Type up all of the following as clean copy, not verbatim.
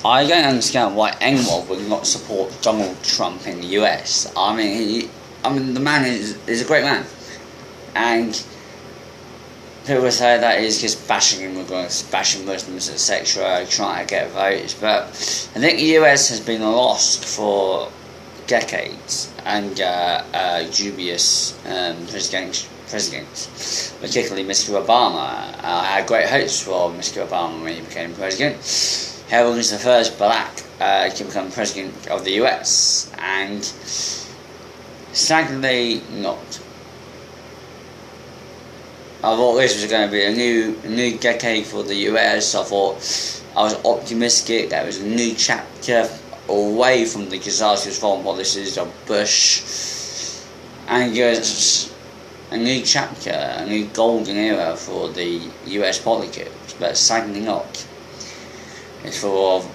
I don't understand why anyone would not support Donald Trump in the US. I mean, the man is a great man, and people say that he's just bashing immigrants, bashing Muslims, etc., trying to get votes. But I think the US has been lost for decades under dubious presidents, particularly Mr. Obama. I had great hopes for Mr. Obama when he became president. He was the first black to become president of the US, and sadly not. I thought this was going to be a new decade for the US. I was optimistic. There was a new chapter away from the disastrous foreign policies of Bush, and just a new chapter, a new golden era for the US politics. But sadly not. It's full of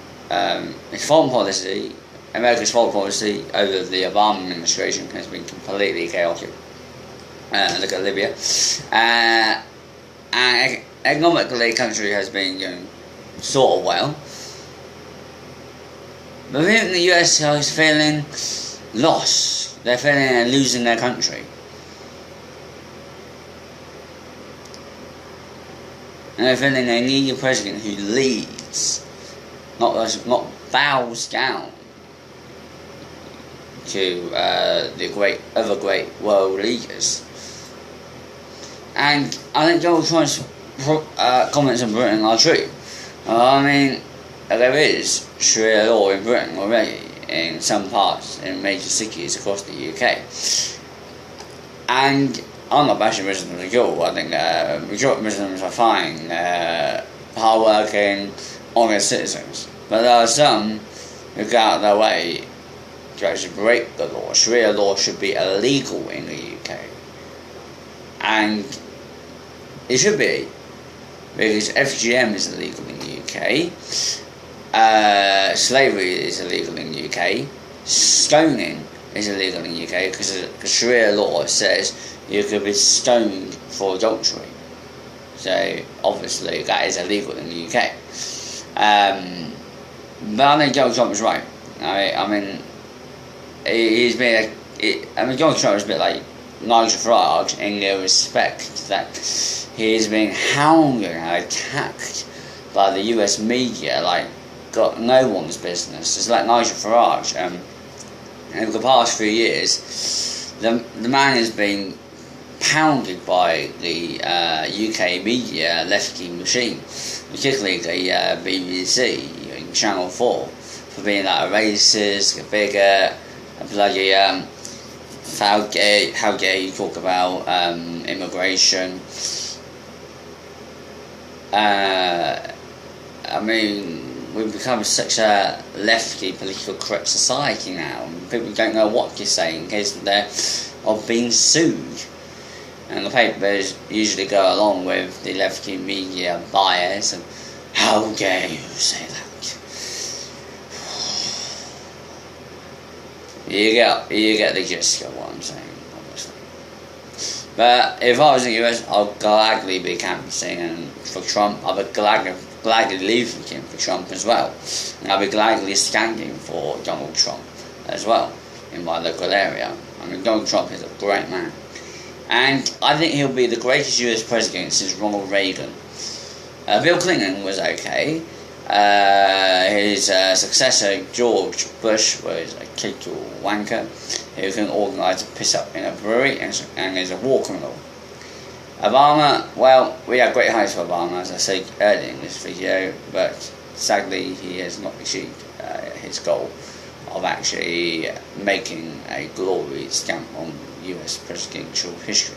its foreign policy. America's foreign policy over the Obama administration has been completely chaotic. Look at Libya. And economically, the country has been doing sort of well. But I think the US is feeling lost. They're feeling they're losing their country. And they're feeling they need a president who leads, not bows down to the other great world leaders. And I think Donald Trump's comments on Britain are true. I mean, there is Sharia law in Britain already, in some parts, in major cities across the UK. And I'm not bashing Muslims at all. I think majority of Muslims are fine, hard-working, honest citizens. But there are some who go out of their way to actually break the law. Sharia law should be illegal in the UK. And it should be, because FGM is illegal in the UK, slavery is illegal in the UK, stoning is illegal in the UK, because Sharia law says you could be stoned for adultery. So obviously that is illegal in the UK. But I think Donald Trump is right. I mean, Donald Trump is a bit like Nigel Farage in the respect that he is being hounded and attacked by the US media like got no one's business. It's like Nigel Farage. Over the past few years, the man has been pounded by the UK media lefty machine, particularly the BBC and Channel 4, for being like a racist, a bigot, a bloody how dare you talk about immigration. I mean, we've become such a lefty, politically correct society now, and people don't know what to say in case they're being sued. And the papers usually go along with the lefty media bias, and how dare you say that? You get the gist of what I'm saying, obviously. But if I was in the US, I'd gladly be canvassing for Trump. I'd be gladly leaving him for Trump as well. And I'd be gladly standing for Donald Trump as well in my local area. I mean, Donald Trump is a great man. And I think he'll be the greatest US president since Ronald Reagan. Bill Clinton was okay. His successor, George Bush, was a total wanker who can organise a piss-up in a brewery and is a war criminal. Obama, well, we had great hopes for Obama, as I said earlier in this video, but sadly he has not achieved his goal of actually making a glory stamp on US presidential history.